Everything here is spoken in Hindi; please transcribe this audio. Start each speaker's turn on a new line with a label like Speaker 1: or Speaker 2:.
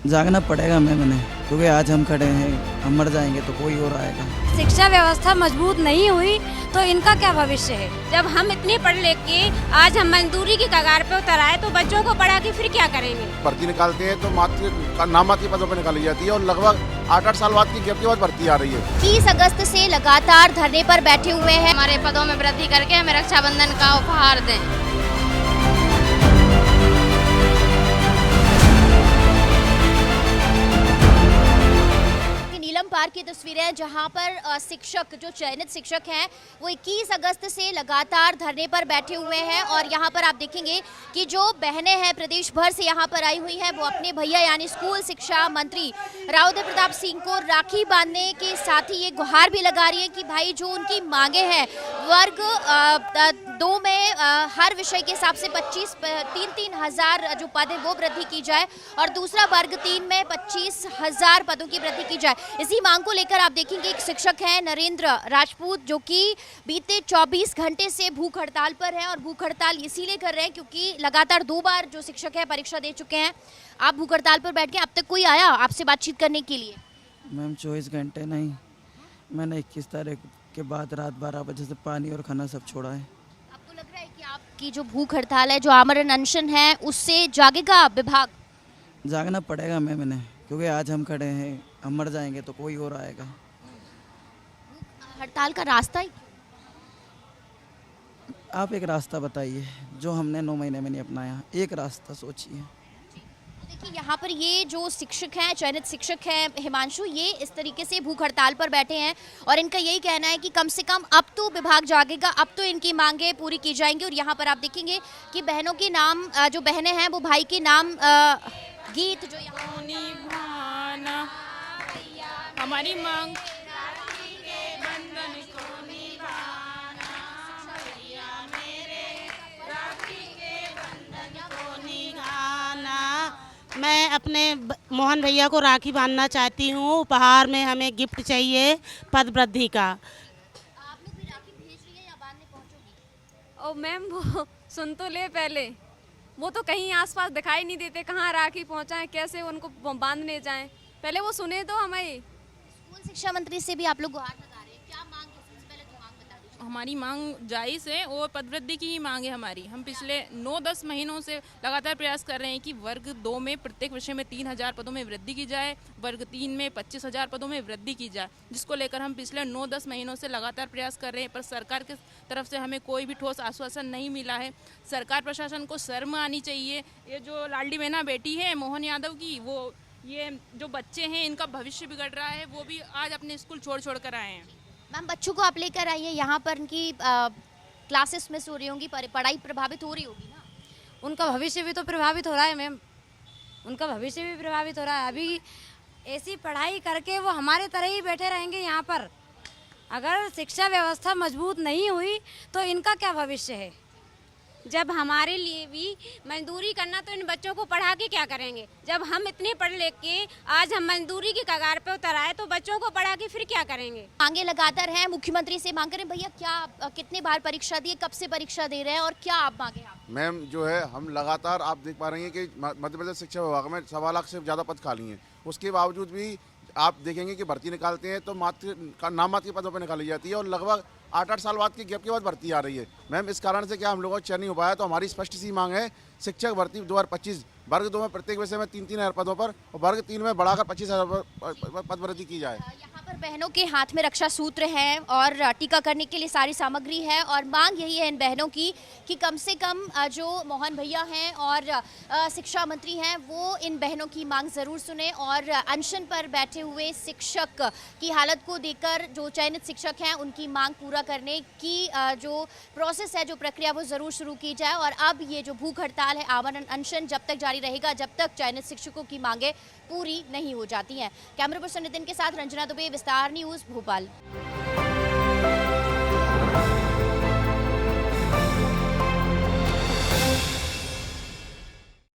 Speaker 1: जागना पड़ेगा मैम इन्हें, क्योंकि आज हम खड़े हैं, हम मर जाएंगे तो कोई और आएगा।
Speaker 2: शिक्षा व्यवस्था मजबूत नहीं हुई तो इनका क्या भविष्य है।
Speaker 3: जब हम इतने पढ़ लिख के आज हम मजदूरी की कगार पे उतर आए तो बच्चों को पढ़ा के फिर क्या करेंगे।
Speaker 4: भर्ती निकालते हैं तो नामात्री पदों पर निकाली जाती है और लगभग 8-8 साल बाद की गैप के बाद भर्ती आ रही है।
Speaker 5: 30 अगस्त से लगातार धरने पर बैठे हुए हैं।
Speaker 3: हमारे पदों में वृद्धि करके हमें रक्षाबंधन का उपहार दें।
Speaker 5: नीलम पार्क की तस्वीरें हैं जहां पर शिक्षक जो चयनित शिक्षक हैं वो 21 अगस्त से लगातार धरने पर बैठे हुए हैं और यहां पर आप देखेंगे कि जो बहनें हैं प्रदेश भर से यहां पर आई हुई हैं वो अपने भैया यानी स्कूल शिक्षा मंत्री राव प्रताप सिंह को राखी बांधने के साथ ही ये गुहार भी लगा रही है कि भाई जो उनकी मांगे हैं वर्ग 2 में हर विषय के हिसाब से 3 हज़ार जो पद है वो वृद्धि की जाए और दूसरा वर्ग 3 में 25,000 पदों की वृद्धि की जाए। इसी मांग को लेकर आप देखेंगे एक शिक्षक हैं नरेंद्र राजपूत जो कि बीते 24 घंटे से भूख हड़ताल पर है और भूख हड़ताल इसीलिए कर रहे हैं क्योंकि लगातार 2 बार जो शिक्षक है परीक्षा दे चुके हैं। आप भूख हड़ताल पर बैठ के अब तक कोई आया आपसे बातचीत करने के लिए?
Speaker 1: मैम 24 घंटे नहीं, मैंने 21 तारीख के बाद रात 12 बजे से पानी और खाना सब छोड़ा है।
Speaker 5: आपको लग रहा है कि आपकी जो भूख हड़ताल है जो आमरण अनशन है उससे जागेगा विभाग?
Speaker 1: जागना पड़ेगा मैम इन्हें, क्योंकि आज हम खड़े हैं, हम मर जाएंगे तो कोई और आएगा।
Speaker 5: हड़ताल का रास्ता ही
Speaker 1: आप एक रास्ता बताइए जो हमने 9 महीने में नहीं अपनाया, एक रास्ता सोचिए।
Speaker 5: देखिए यहाँ पर ये जो शिक्षक हैं चयनित शिक्षक हैं हिमांशु, ये इस तरीके से भूख हड़ताल पर बैठे हैं और इनका यही कहना है कि कम से कम अब तो विभाग जागेगा, अब तो इनकी मांगे पूरी की जाएंगी। और यहाँ पर आप देखेंगे कि बहनों के नाम जो बहनें हैं वो भाई के नाम गीत जो
Speaker 3: हमारी मांग
Speaker 6: मैं अपने मोहन भैया को राखी बांधना चाहती हूँ। उपहार में हमें गिफ्ट चाहिए पद वृद्धि का।
Speaker 5: आप लोग भी राखी भेज रही है या बांधने पहुँचोगी?
Speaker 2: और मैम वो सुन तो ले पहले, वो तो कहीं आसपास दिखाई नहीं देते, कहाँ राखी पहुँचाएं, कैसे उनको बांधने जाएं, पहले वो सुने तो हमें।
Speaker 5: स्कूल शिक्षा मंत्री से भी आप लोग गुहार लगा रहे हैं, क्या मांग है? सबसे पहले तो मांग बता दीजिए।
Speaker 7: हमारी मांग जायज़ है और पदवृद्धि की ही मांग है हमारी। हम पिछले 9-10 महीनों से लगातार प्रयास कर रहे हैं कि वर्ग 2 में प्रत्येक विषय में 3,000 पदों में वृद्धि की जाए, वर्ग 3 में 25,000 पदों में वृद्धि की जाए, जिसको लेकर हम पिछले 9-10 महीनों से लगातार प्रयास कर रहे हैं। पर सरकार की तरफ से हमें कोई भी ठोस आश्वासन नहीं मिला है। सरकार प्रशासन को शर्म आनी चाहिए। ये जो लाडली बहना बेटी है मोहन यादव की, वो ये जो बच्चे हैं इनका भविष्य बिगड़ रहा है, वो भी आज अपने स्कूल छोड़ कर आए हैं।
Speaker 5: मैम बच्चों को आप लेकर आइए यहाँ पर, उनकी क्लासेस मिस हो रही होंगी, पढ़ाई प्रभावित हो रही होगी ना?
Speaker 2: उनका भविष्य भी तो प्रभावित हो रहा है मैम, उनका भविष्य भी प्रभावित हो रहा है। अभी ऐसी पढ़ाई करके वो हमारे तरह ही बैठे रहेंगे यहाँ पर। अगर शिक्षा व्यवस्था मजबूत नहीं हुई तो इनका क्या भविष्य है।
Speaker 3: जब हमारे लिए भी मजदूरी करना तो इन बच्चों को पढ़ा के क्या करेंगे। जब हम इतने पढ़ लिख के आज हम मजदूरी की कगार पे उतर आए तो बच्चों को पढ़ा के फिर क्या करेंगे।
Speaker 5: मांगे लगातार हैं, मुख्यमंत्री से मांग करें भैया क्या कितने बार परीक्षा दी, कब से परीक्षा दे रहे हैं और क्या आप मांगे? आप
Speaker 4: मैम जो है हम लगातार आप देख पा रही हैं कि मध्य प्रदेश शिक्षा विभाग में 1.25 लाख से ज़्यादा पद खाली हैं। उसके बावजूद भी आप देखेंगे कि भर्ती निकालते हैं तो नामात्र के पदों पर निकाली जाती है और लगभग 8-8 साल बाद की गैप के बाद भर्ती आ रही है। मैम इस कारण से क्या हम लोगों को चयन नहीं हो पाया, तो हमारी स्पष्ट सी मांग है शिक्षक भर्ती 2025 वर्ग 2 में प्रत्येक विषय में 3-3 हज़ार पदों पर और वर्ग 3 में बढ़ाकर 25,000 पद वृद्धि की जाए।
Speaker 5: यहाँ पर बहनों के हाथ में रक्षा सूत्र हैं और टीका करने के लिए सारी सामग्री है और मांग यही है इन बहनों की कि कम से कम जो मोहन भैया हैं और शिक्षा मंत्री हैं वो इन बहनों की मांग ज़रूर सुने और अनशन पर बैठे हुए शिक्षक की हालत को देखकर जो चयनित शिक्षक हैं उनकी मांग पूरा करने की जो प्रोसेस है, जो प्रक्रिया वो ज़रूर शुरू की जाए। और अब ये जो भूख हड़ताल है, आमरण अनशन जब तक जारी रहेगा जब तक चयनित शिक्षकों की मांगे पूरी नहीं हो जाती हैं। कैमरा पर्सन नितिन के साथ रंजना दुबे, विस्तार न्यूज़, भोपाल।